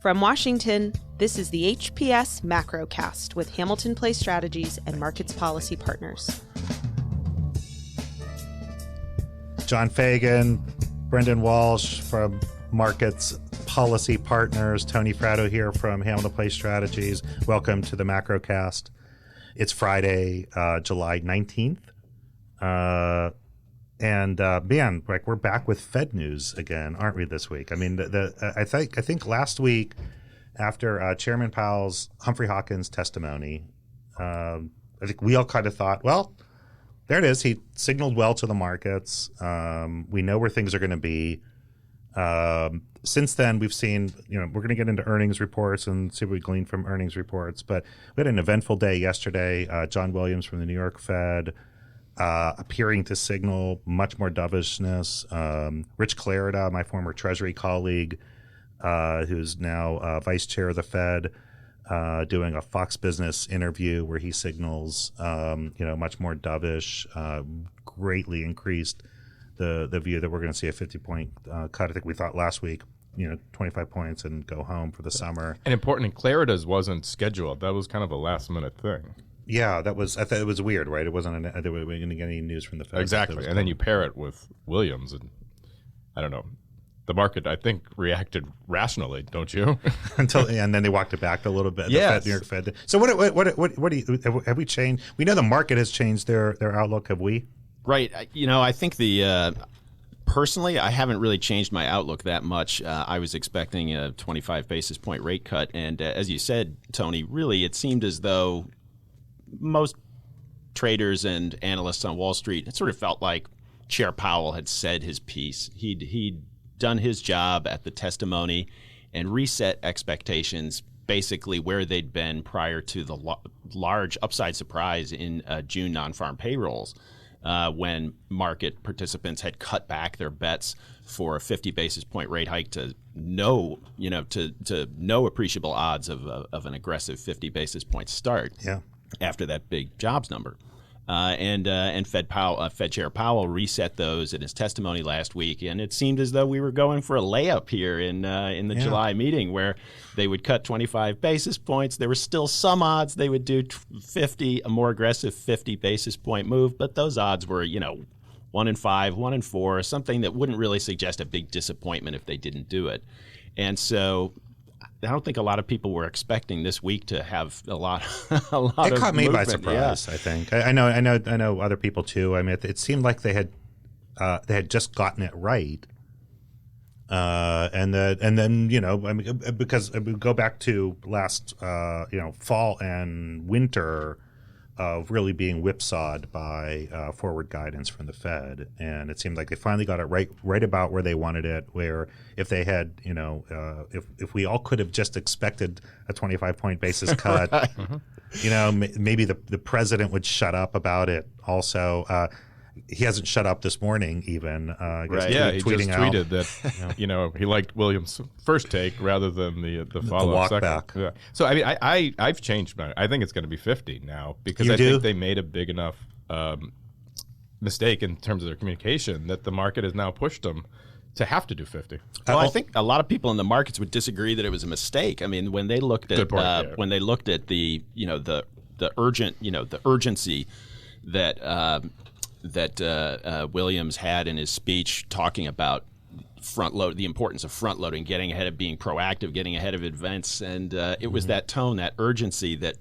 From Washington, this is the HPS Macrocast with Hamilton Place Strategies and Markets Policy Partners. John Fagan, Brendan Walsh from Markets Policy Partners, Tony Fratto here from Hamilton Place Strategies. Welcome to the Macrocast. It's Friday, July 19th. Man, like we're back with Fed news again, aren't we, this week? I mean, I think last week after Chairman Powell's Humphrey Hawkins testimony, I think we all kind of thought, well, there it is. He signaled well to the markets. We know where things are going to be. Since then, we've seen, we're going to get into earnings reports and see what we glean from earnings reports. But we had an eventful day yesterday. John Williams from the New York Fed appearing to signal much more dovishness. Rich Clarida, my former Treasury colleague, who's now vice chair of the Fed, doing a Fox Business interview where he signals, much more dovish, greatly increased the view that we're going to see a 50-point cut. I think we thought last week, 25 points and go home for the summer. And important, Clarida's wasn't scheduled. That was kind of a last-minute thing. Yeah, I thought it was weird, right? It wasn't. We weren't going to get any news from the Fed. Exactly, and then you pair it with Williams, and I don't know. The market, I think, reacted rationally, don't you? And then they walked it back a little bit. Yes. The New York Fed. So what do you have we changed? We know the market has changed their outlook. Have we? Right. I think personally, I haven't really changed my outlook that much. I was expecting a 25 basis point rate cut, and as you said, Tony, really, it seemed as though most traders and analysts on Wall Street, it sort of felt like Chair Powell had said his piece. He'd done his job at the testimony and reset expectations basically where they'd been prior to the large upside surprise in June non-farm payrolls, when market participants had cut back their bets for a 50 basis point rate hike to no appreciable odds of an aggressive 50 basis point start. Yeah. After that big jobs number. And Fed Chair Powell reset those in his testimony last week, and it seemed as though we were going for a layup here in the July meeting, where they would cut 25 basis points. There were still some odds they would do a more aggressive 50 basis point move, but those odds were 1 in 5, 1 in 4, something that wouldn't really suggest a big disappointment if they didn't do it. And so I don't think a lot of people were expecting this week to have a lot It caught me by surprise. Yeah. I think I know other people too. I mean, it seemed like they had just gotten it right, and then because we go back to last fall and winter of really being whipsawed by forward guidance from the Fed, and it seemed like they finally got it right about where they wanted it. Where if they had, if we all could have just expected a 25-point basis cut, right. Maybe the president would shut up about it. Also, he hasn't shut up this morning even. Right. Yeah, he just tweeted that he liked Williams' first take rather than the follow-up second. Back. Yeah. So I mean, I've changed my. I think it's going to be 50 now because I think they made a big enough mistake in terms of their communication that the market has now pushed them to have to do 50. Well, I think a lot of people in the markets would disagree that it was a mistake. I mean, when they looked at when they looked at the urgency that Williams had in his speech talking about the importance of front loading, getting ahead of being proactive, getting ahead of events, and it was that tone, that urgency that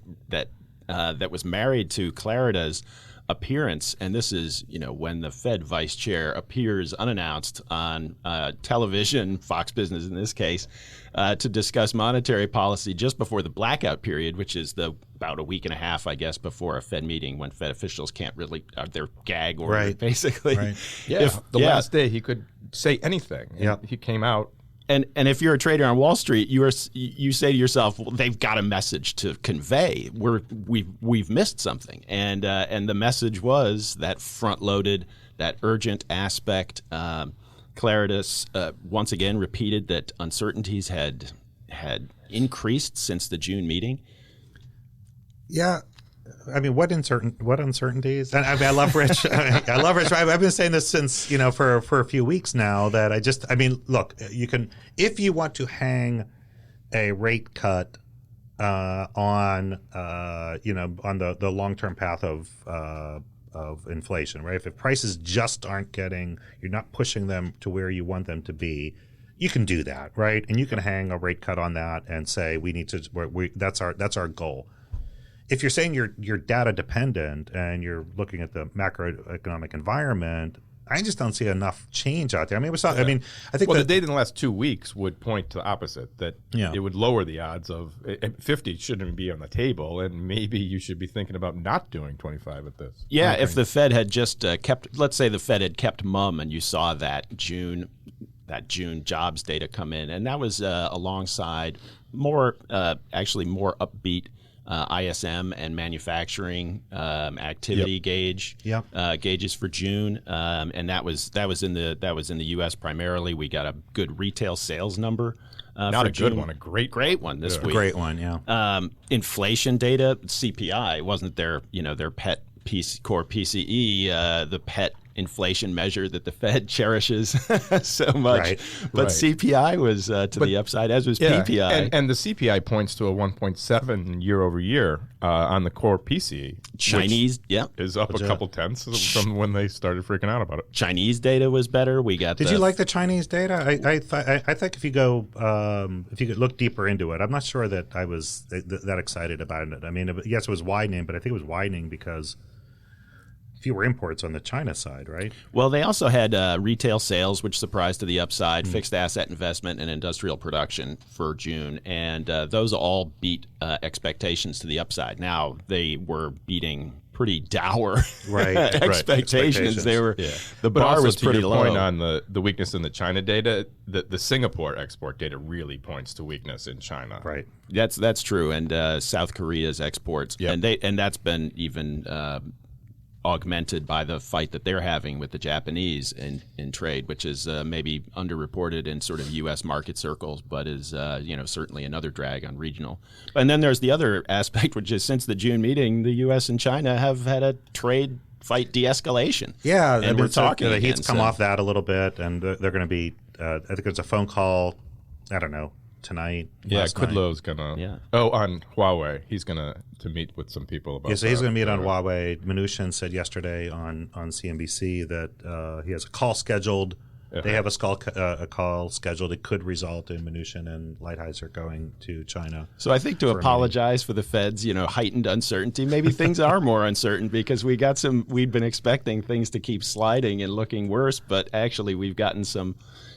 was married to Clarida's appearance. And this is when the Fed vice chair appears unannounced on television, Fox Business in this case, to discuss monetary policy just before the blackout period, which is about a week and a half, I guess, before a Fed meeting when Fed officials can't really their gag order, right. Basically. Right. Yeah. Last day he could say anything. Yeah. He came out. And if you're a trader on Wall Street, you say to yourself, well, they've got a message to convey. We've missed something, and the message was that front-loaded, that urgent aspect. Claridis once again repeated that uncertainties had increased since the June meeting. Yeah. I mean, what uncertainties? And I love Rich. I love Rich. I've been saying this since, for a few weeks now that look, you can, if you want to hang a rate cut on the long-term path of inflation, right? If prices just aren't you're not pushing them to where you want them to be, you can do that, right? And you can hang a rate cut on that and say that's our goal. If you're saying you're data dependent and you're looking at the macroeconomic environment, I just don't see enough change out there. I mean, I think the data in the last 2 weeks would point to the opposite, that it would lower the odds of 50 shouldn't be on the table, and maybe you should be thinking about not doing 25 at this. Yeah, if the Fed had just let's say the Fed had kept mum, and you saw that June jobs data come in, and that was alongside more upbeat ISM and manufacturing activity gauges for June, and that was in the U.S. primarily. We got a good retail sales number. Not a June. good one, a great one this week. Great one, yeah. Inflation data, CPI wasn't their pet core PCE, the pet inflation measure that the Fed cherishes so much. Right. But CPI was to the upside, as was PPI. And the CPI points to a 1.7 year over year on the core PCE. Chinese, is up a couple tenths from when they started freaking out about it. Chinese data was better. Did you like the Chinese data? I think if you go, if you could look deeper into it, I'm not sure that I was that excited about it. I mean, yes, it was widening, but I think it was widening because fewer imports on the China side, right? Well, they also had retail sales, which surprised to the upside, fixed asset investment, and industrial production for June. And those all beat expectations to the upside. Now, they were beating pretty dour expectations. They were the bar was pretty low. Point on the weakness in the China data, the Singapore export data really points to weakness in China. Right. That's true. And South Korea's exports, and that's been even augmented by the fight that they're having with the Japanese in trade, which is maybe underreported in sort of U.S. market circles, but is certainly another drag on regional. And then there's the other aspect, which is since the June meeting, the U.S. and China have had a trade fight de-escalation. Yeah, and we're talking. The heat's come off that a little bit, and they're going to be. I think there's a phone call. I don't know. Tonight. Yeah, Kudlow's gonna. Oh, on Huawei, he's gonna to meet with some people about. Yeah, so he's gonna meet on Huawei. Mnuchin said yesterday on CNBC that he has a call scheduled. They have a call scheduled. It could result in Mnuchin and Lighthizer going to China. So I think to apologize for the Fed's heightened uncertainty, maybe things are more uncertain because we'd been expecting things to keep sliding and looking worse, but actually we've gotten some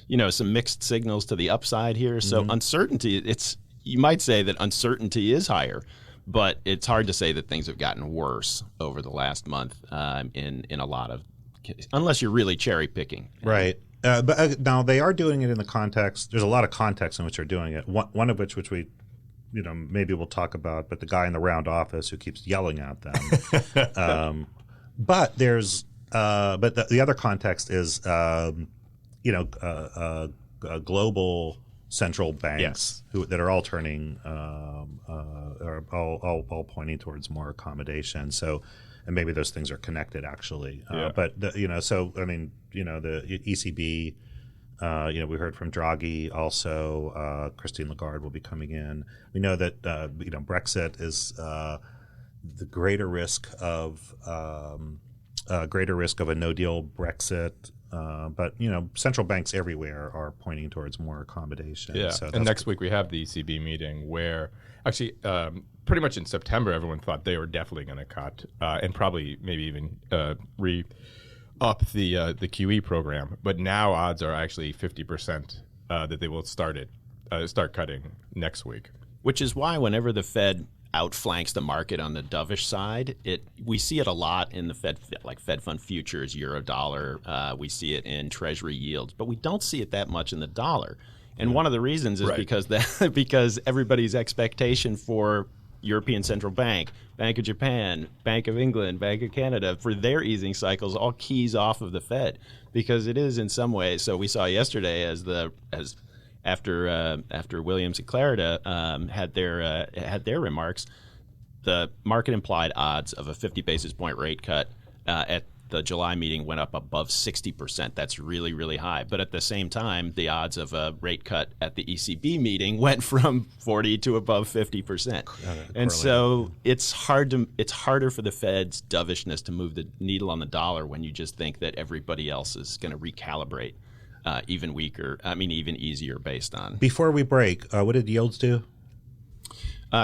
mixed signals to the upside here. So uncertainty, you might say that uncertainty is higher, but it's hard to say that things have gotten worse over the last month in a lot of cases, unless you're really cherry picking. Right. But now they are doing it in the context. There's a lot of context in which they're doing it. One of which we, maybe we'll talk about. But the guy in the round office who keeps yelling at them. But there's, the other context is, global central banks that are all turning, are all pointing towards more accommodation. So. And maybe those things are connected, actually. But the ECB. We heard from Draghi. Also, Christine Lagarde will be coming in. We know that Brexit is the greater risk of a no-deal Brexit. But central banks everywhere are pointing towards more accommodation. Yeah. So and next week we have the ECB meeting where actually. Pretty much in September, everyone thought they were definitely going to cut and probably maybe even re-up the QE program. But now odds are actually 50% that they will start cutting next week. Which is why whenever the Fed outflanks the market on the dovish side, we see it a lot in the Fed fund futures, euro dollar. We see it in Treasury yields, but we don't see it that much in the dollar. And one of the reasons is because everybody's expectation for European Central Bank, Bank of Japan, Bank of England, Bank of Canada, for their easing cycles, all keys off of the Fed, because it is in some ways. So we saw yesterday after Williams and Clarida had their remarks, the market implied odds of a 50 basis point rate cut at the July meeting went up above 60%. That's really, really high. But at the same time, the odds of a rate cut at the ECB meeting went from 40 to above 50%. And so it's harder for the Fed's dovishness to move the needle on the dollar when you just think that everybody else is going to recalibrate even easier based on. Before we break, what did yields do?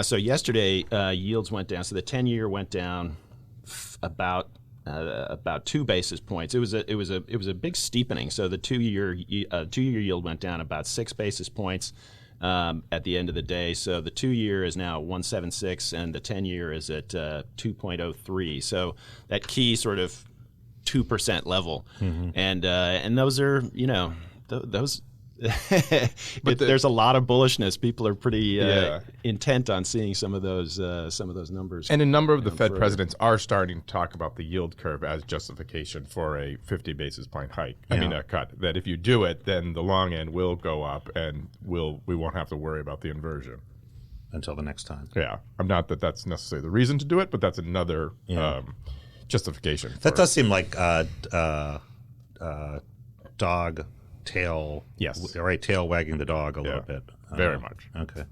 So yesterday, yields went down. So the 10-year went down about 2 basis points. It was a big steepening. So the two-year yield went down about 6 basis points at the end of the day. So the 2-year is now 1.76, and the 10-year is at 2.03. So that key sort of 2% level, and those are those. There's a lot of bullishness. People are pretty intent on seeing some of those numbers. And a number of the Fed presidents are starting to talk about the yield curve as justification for a 50 basis point hike. I mean, a cut. That if you do it, then the long end will go up, and we won't have to worry about the inversion until the next time. Yeah, I'm not that that's necessarily the reason to do it, but that's another justification. That does seem like dog. Tail, yes, right. Tail wagging the dog a little bit. Very much. Okay.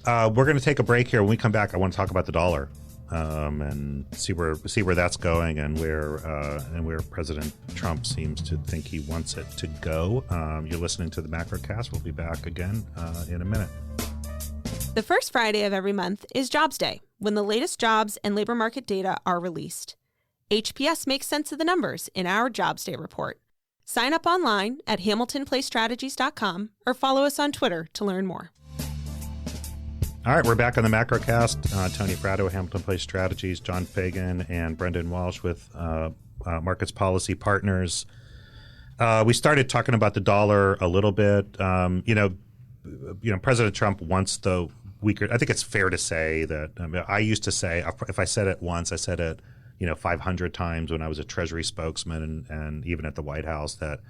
We're going to take a break here. When we come back, I want to talk about the dollar and see where that's going and where President Trump seems to think he wants it to go. You're listening to the Macrocast. We'll be back again in a minute. The first Friday of every month is Jobs Day, when the latest jobs and labor market data are released. HPS makes sense of the numbers in our Jobs Day report. Sign up online at hamiltonplaystrategies.com or follow us on Twitter to learn more. All right, we're back on the Macrocast. Tony Fratto, Hamilton Place Strategies, John Fagan, and Brendan Walsh with Markets Policy Partners. We started talking about the dollar a little bit. President Trump wants the weaker. I think it's fair to say that I used to say, if I said it once, I said it 500 times when I was a Treasury spokesman and even at the White House, that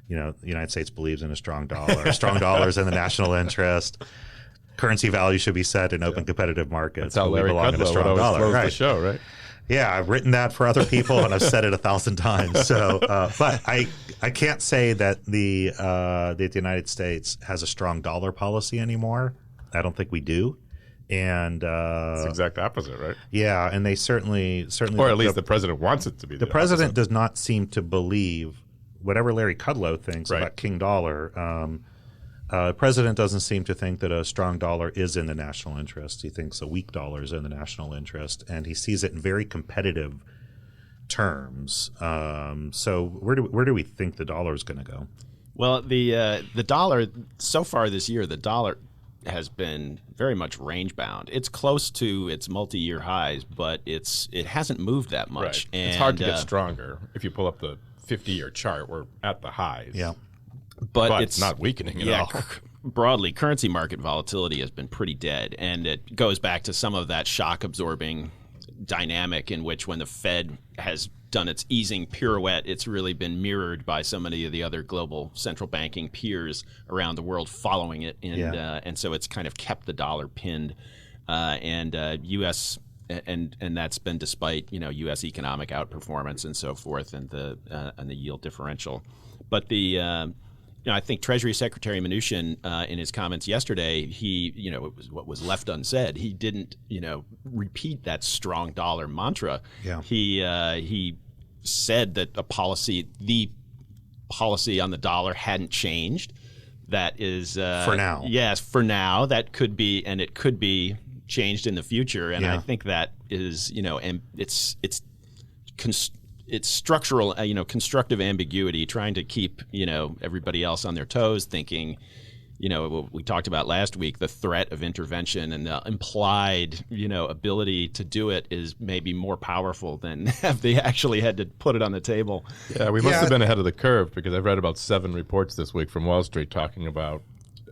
the United States believes in a strong dollar. Strong dollars in the national interest. Currency value should be set in open competitive markets. That's how Larry Kudlow would always close the show, right? Yeah, I've written that for other people and I've said it 1,000 times. So, but I can't say that the United States has a strong dollar policy anymore. I don't think we do. And it's the exact opposite, right? Yeah, and they certainly, or at least the president wants it to be. The president opposite. Does not seem to believe whatever Larry Kudlow thinks about King Dollar. The president doesn't seem to think that a strong dollar is in the national interest. He thinks a weak dollar is in the national interest, and he sees it in very competitive terms. So where do we think the dollar is going to go? Well, the dollar so far this year, the dollar has been very much range bound. It's close to its multi-year highs, but it hasn't moved that much. Right. And it's hard to get stronger. If you pull up the 50-year chart, we're at the highs. Yeah, but it's not weakening at all. Broadly, currency market volatility has been pretty dead, and it goes back to some of that shock-absorbing dynamic in which when the Fed has done its easing pirouette, it's really been mirrored by so many of the other global central banking peers around the world following it, and so it's kind of kept the dollar pinned, and U.S. and that's been despite U.S. economic outperformance and so forth, and the yield differential. But I think Treasury Secretary Mnuchin, in his comments yesterday, it was what was left unsaid. He didn't, repeat that strong dollar mantra. Yeah. He said that the policy on the dollar hadn't changed. That is for now. Yes, for now. That could be, and it could be changed in the future. And I think that is, and it's structural, constructive ambiguity, trying to keep, everybody else on their toes, thinking, what we talked about last week, the threat of intervention and the implied, ability to do it is maybe more powerful than if they actually had to put it on the table. Yeah, we must have been ahead of the curve, because I've read about 7 reports this week from Wall Street talking about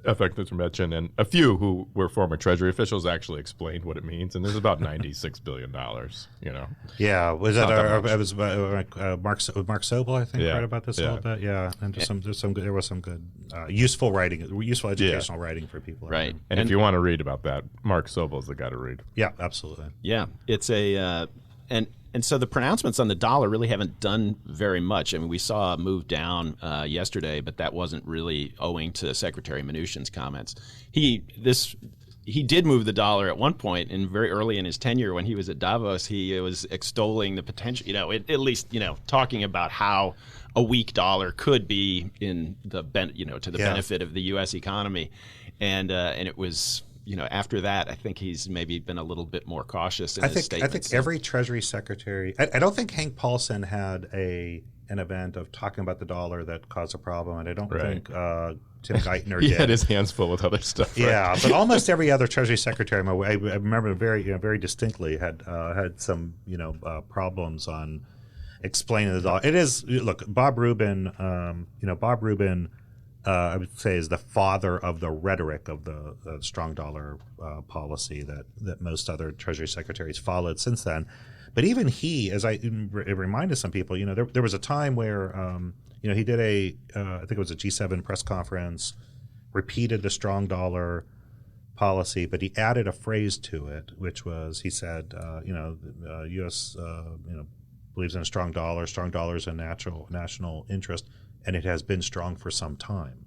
FX intervention, and a few who were former Treasury officials actually explained what it means, and there's about $96 billion. Yeah, was that Mark Sobel? I think read about this a little bit. Yeah, and there was some good useful writing, useful educational writing for people. Right, and if you want to read about that, Mark Sobel is the guy to read. Yeah, absolutely. Yeah, it's and so the pronouncements on the dollar really haven't done very much. I mean, we saw a move down yesterday, but that wasn't really owing to Secretary Mnuchin's comments. He did move the dollar at one point, and very early in his tenure when he was at Davos, he was extolling the potential, at least, talking about how a weak dollar could be in the benefit of the U.S. economy. And it was, after that, I think he's maybe been a little bit more cautious in his statements. I think every Treasury Secretary, I don't think Hank Paulson had an event of talking about the dollar that caused a problem, and I don't think Tim Geithner did. He had his hands full with other stuff. Right? Yeah, but almost every other Treasury Secretary, I remember very distinctly had some problems on explaining the dollar. It is, look, Bob Rubin. Bob Rubin, I would say, is the father of the rhetoric of the strong dollar policy that most other Treasury Secretaries followed since then. But even he, as it reminded some people, there was a time where he did I think it was a G7 press conference, repeated the strong dollar policy, but he added a phrase to it, which was, he said, U.S. believes in a strong dollar. Strong dollar is a national interest, and it has been strong for some time.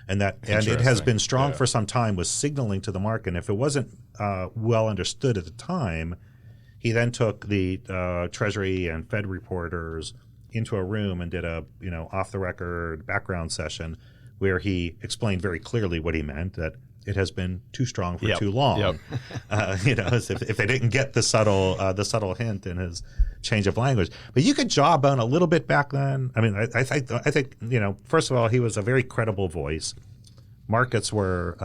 And it has been strong for some time was signaling to the market. And if it wasn't well understood at the time, he then took the Treasury and Fed reporters into a room and did a off-the-record background session where he explained very clearly what he meant, that it has been too strong for too long. As if they didn't get the subtle hint in his change of language. But you could jawbone a little bit back then. I mean, I think first of all, he was a very credible voice. Markets were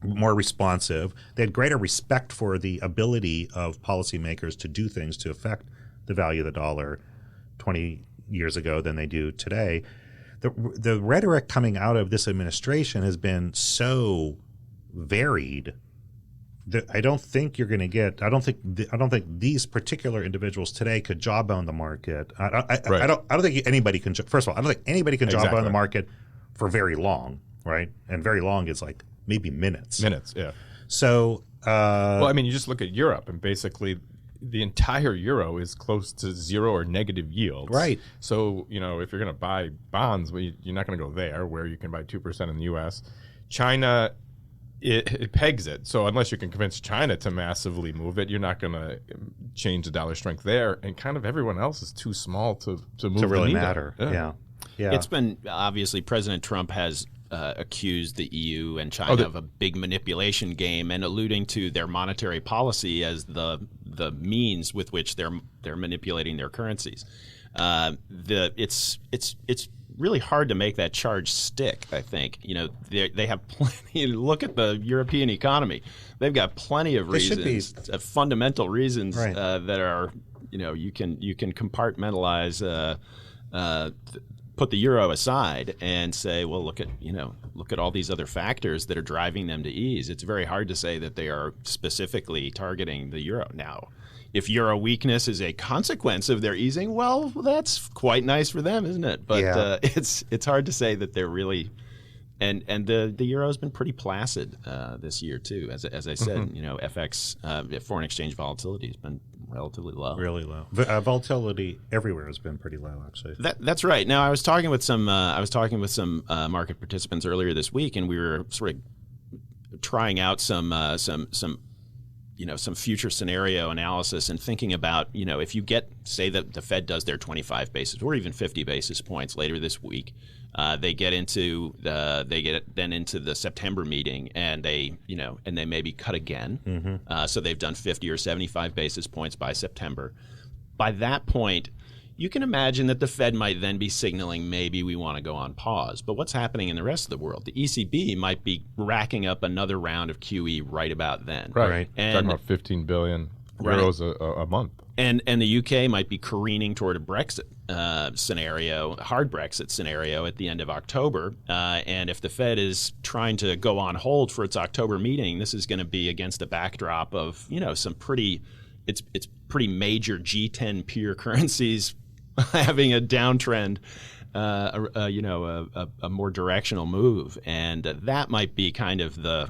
more responsive. They had greater respect for the ability of policymakers to do things to affect the value of the dollar 20 years ago than they do today. The rhetoric coming out of this administration has been so varied that I don't think you're going to get. I don't think these particular individuals today could jawbone the market. I don't think anybody can. First of all, I don't think anybody can jawbone the market for very long, right? And very long is like maybe minutes. Minutes, yeah. So, you just look at Europe, and basically the entire euro is close to zero or negative yields. Right. So, if you're going to buy bonds, you're not going to go there where you can buy 2% in the U.S. China, it pegs it. So unless you can convince China to massively move it, you're not going to change the dollar strength there. And kind of everyone else is too small to move to really the needle. matter. Yeah. It's been, obviously, President Trump has accused the EU and China of a big manipulation game, and alluding to their monetary policy as the means with which they're manipulating their currencies. It's really hard to make that charge stick, I think. They have plenty. Look at the European economy; they've got plenty of reasons, fundamental reasons that are you can compartmentalize. Put the euro aside and say, well, look at all these other factors that are driving them to ease. It's very hard to say that they are specifically targeting the euro. Now, if euro weakness is a consequence of their easing, well, that's quite nice for them, isn't it? But it's hard to say that they're really. And the euro has been pretty placid this year too. As I said, FX foreign exchange volatility has been relatively low. Really low. Volatility everywhere has been pretty low, actually. That's right. Now, I was talking with some market participants earlier this week, and we were sort of trying out some future scenario analysis and thinking about, if you get, say that the Fed does their 25 basis or even 50 basis points later this week, they get into the September meeting, and they maybe cut again. Mm-hmm. So they've done 50 or 75 basis points by September. By that point, you can imagine that the Fed might then be signaling maybe we want to go on pause. But what's happening in the rest of the world? The ECB might be racking up another round of QE right about then. Right. And talking about 15 billion euros a month. And the UK might be careening toward a Brexit scenario, a hard Brexit scenario at the end of October. And if the Fed is trying to go on hold for its October meeting, this is going to be against a backdrop of, some pretty major G10 peer currencies having a downtrend, a more directional move. And that might be kind of the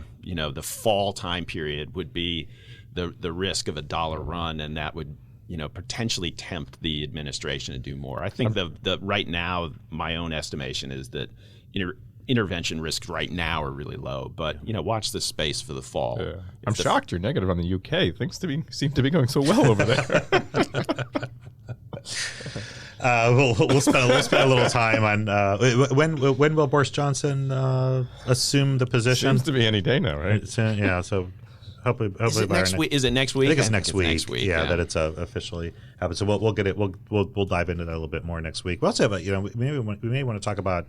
fall time period would be the risk of a dollar run, and that would potentially tempt the administration to do more. I think the right now, my own estimation is that intervention risks right now are really low, but watch this space for the fall. Yeah. I'm shocked you're negative on the UK. Things seem to be going so well over there. We'll spend a little time on when will Boris Johnson assume the position? Seems to be any day now, right? So hopefully is it next week? Is it next week? I think it's next week. Yeah, that it's officially happened. So we'll get it. We'll dive into that a little bit more next week. We also have we may want to talk about.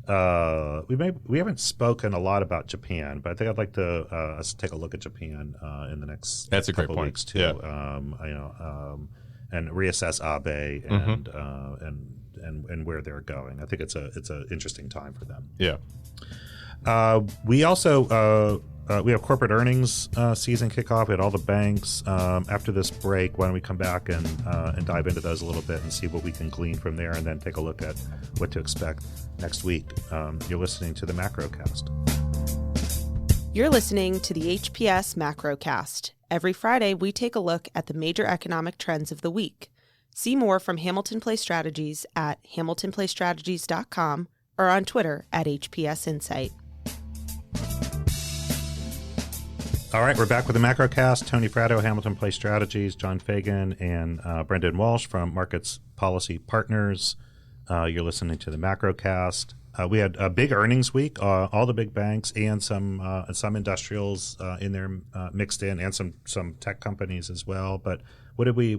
We haven't spoken a lot about Japan, but I think I'd like to us take a look at Japan in the next That's a great point. weeks too. Yeah. And reassess Abe and where they're going. I think it's an interesting time for them. Yeah. We also we have corporate earnings season kickoff. We had all the banks. After this break, why don't we come back and dive into those a little bit and see what we can glean from there, and then take a look at what to expect next week. You're listening to the Macrocast. You're listening to the HPS Macrocast. Every Friday, we take a look at the major economic trends of the week. See more from Hamilton Place Strategies at hamiltonplacestrategies.com or on Twitter at HPS Insight. All right, we're back with the Macrocast. Tony Fratto, Hamilton Place Strategies, John Fagan, and Brendan Walsh from Markets Policy Partners. You're listening to the Macrocast. We had a big earnings week. All the big banks and some industrials in there mixed in, and some tech companies as well. But what did we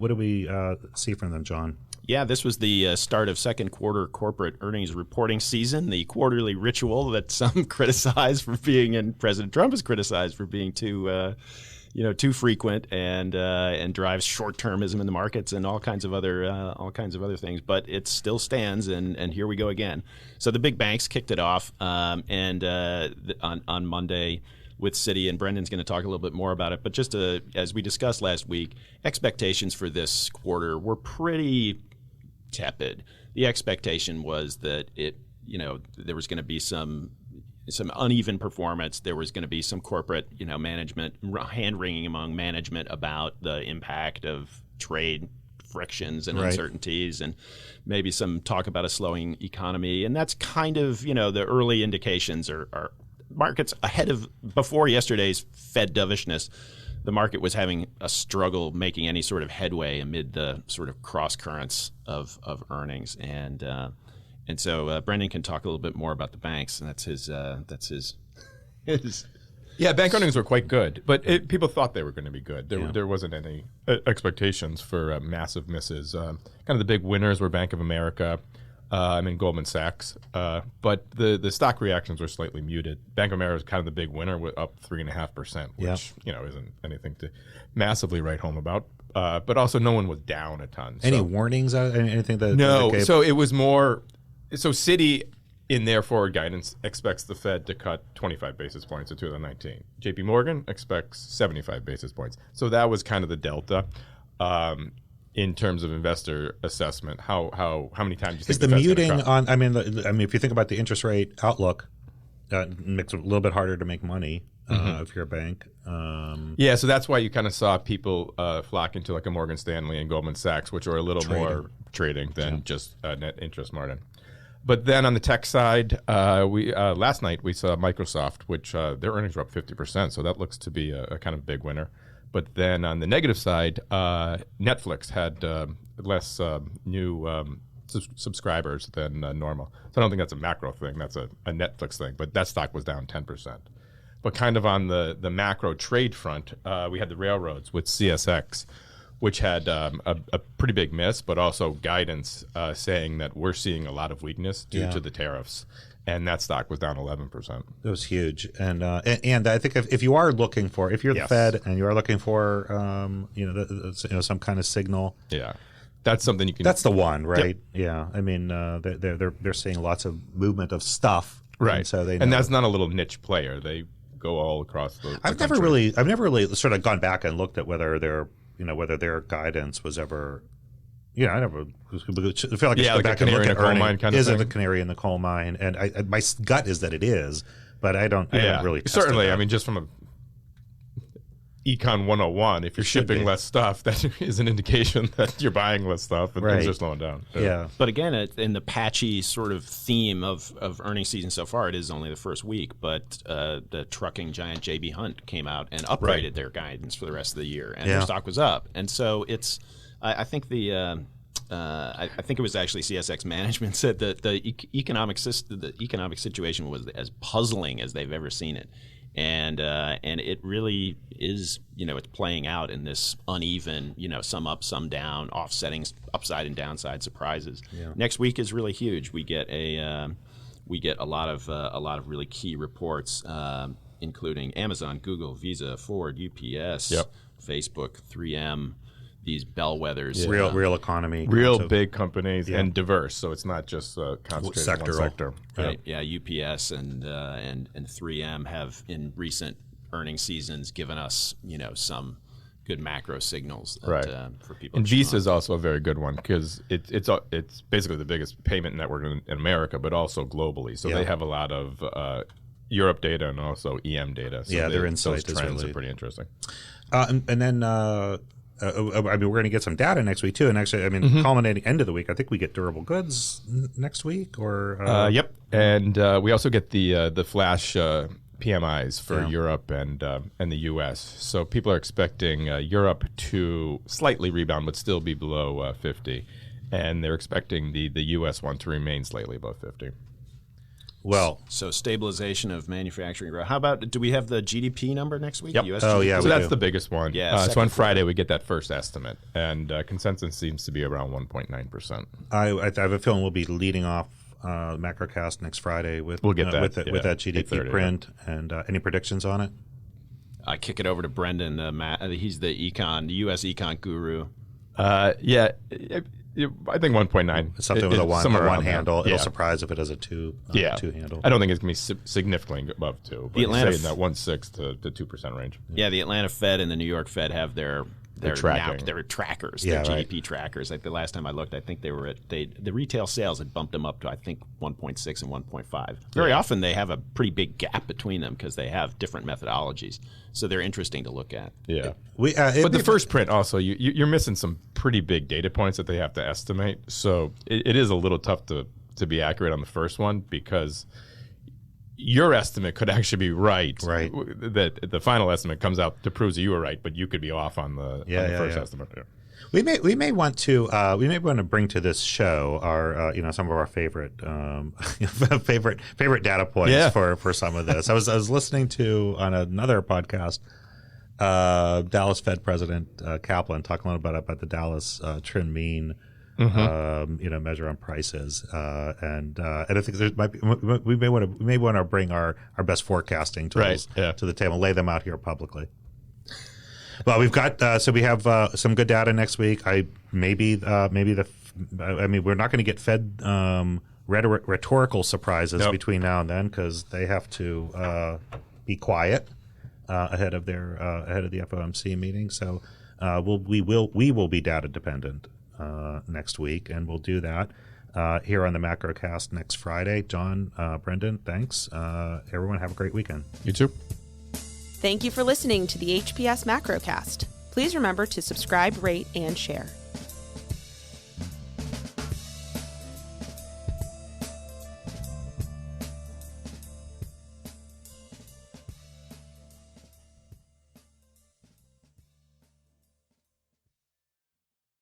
see from them, John? Yeah, this was the start of second quarter corporate earnings reporting season, the quarterly ritual that some criticize for being, and President Trump is criticized for being too frequent and drives short-termism in the markets and all kinds of other things. But it still stands, and here we go again. So the big banks kicked it off, on Monday with Citi, and Brendan's going to talk a little bit more about it. But just as we discussed last week, expectations for this quarter were pretty tepid. The expectation was that there was going to be some uneven performance. There was going to be some corporate, management hand-wringing among management about the impact of trade frictions and uncertainties, and maybe some talk about a slowing economy. And that's kind of, the early indications are markets before yesterday's Fed dovishness. The market was having a struggle making any sort of headway amid the sort of cross currents of earnings. And so Brendan can talk a little bit more about the banks, and that's his. Yeah, bank earnings were quite good, but people thought they were going to be good. There wasn't any expectations for massive misses. Kind of the big winners were Bank of America, Goldman Sachs, but the stock reactions were slightly muted. Bank of America was kind of the big winner, up 3.5%, which isn't anything to massively write home about. But also, no one was down a ton. Any warnings? Anything that? No. So it was more. So Citi, in their forward guidance, expects the Fed to cut 25 basis points in 2019. JP Morgan expects 75 basis points. So that was kind of the delta. In terms of investor assessment, how many times do you think is the muting on? If you think about the interest rate outlook, it makes it a little bit harder to make money if you're a bank. So that's why you kind of saw people flock into like a Morgan Stanley and Goldman Sachs, which are a little more trading than just net interest margin. But then on the tech side, we last night we saw Microsoft, which their earnings were up 50%, so that looks to be a kind of big winner. But then on the negative side, Netflix had less new subscribers than normal. So I don't think that's a macro thing. That's a Netflix thing. But that stock was down 10%. But kind of on the macro trade front, we had the railroads with CSX, which had a pretty big miss, but also guidance saying that we're seeing a lot of weakness due to the tariffs. And that stock was down 11%. It was huge, and I think if you are looking for, if you're the Fed and you are looking for, some kind of signal, that's something you can. That's the one, right? Yeah, they're seeing lots of movement of stuff, right? And so and that's not a little niche player. They go all across the. I've never really sort of gone back and looked at whether their guidance was ever. Yeah, I never feel like I should go back and look at earnings. Is it the canary in the coal mine? And my gut is that it is, but I don't really test certainly. it. Just from Econ 101. If you're shipping less stuff, that is an indication that you're buying less stuff and things are slowing down. Yeah. But again, in the patchy sort of theme of earnings season so far, it is only the first week, but the trucking giant J.B. Hunt came out and upgraded their guidance for the rest of the year, and their stock was up. And so I think I think it was actually CSX management said that the economic situation was as puzzling as they've ever seen it. And it really is, it's playing out in this uneven, some up, some down, offsetting upside and downside surprises. Yeah. Next week is really huge. We get a lot of really key reports, including Amazon, Google, Visa, Ford, UPS, Facebook, 3M. These bellwethers, real economy, big companies, and diverse. So it's not just concentrated in one sector. Right. Yeah. UPS and 3M have in recent earnings seasons given us some good macro signals that, for people. And Visa is also a very good one because it's basically the biggest payment network in America, but also globally. So they have a lot of Europe data and also EM data. So their insights those trends are pretty interesting. And then. We're going to get some data next week too, and actually, culminating end of the week, I think we get durable goods next week. Yep, and we also get the flash PMIs for Europe and the U.S. So people are expecting Europe to slightly rebound, but still be below 50, and they're expecting the U.S. one to remain slightly above 50. Well, so stabilization of manufacturing growth. How about, do we have the GDP number next week? Yep. US GDP? So that's the biggest one. Yeah. So on Friday we get that first estimate, and consensus seems to be around 1.9%. I have a feeling we'll be leading off Macrocast next Friday with that GDP print. And any predictions on it? I kick it over to Brendan. He's the U.S. econ guru. I think 1.9. Something with a one handle. It'll surprise if it has a two handle. I don't think it's going to be significantly above 2. But the Atlanta in that 1.6 to 2% range. Yeah, the Atlanta Fed and the New York Fed have their trackers, their GDP trackers. Like the last time I looked, I think they were the retail sales had bumped them up to I think 1.6 and 1.5. Very often they have a pretty big gap between them because they have different methodologies. So they're interesting to look at. Yeah, but the first print also you're missing some pretty big data points that they have to estimate. So it is a little tough to be accurate on the first one because your estimate could actually be right. That the final estimate comes out to prove that you were right, but you could be off on the first estimate. Yeah. We may want to bring to this show our some of our favorite favorite data points for some of this. I was listening to on another podcast Dallas Fed President Kaplan talking a little bit about the Dallas trend mean. Measure on prices, and I think we may want to bring our best forecasting tools to the table, lay them out here publicly. Well, we've got we have some good data next week. We're not going to get Fed rhetorical surprises between now and then because they have to be quiet ahead of the FOMC meeting. So we will be data dependent next week, and we'll do that here on the Macrocast next Friday. John, Brendan, thanks. Everyone have a great weekend. You too. Thank you for listening to the HPS Macrocast. Please remember to subscribe, rate, and share.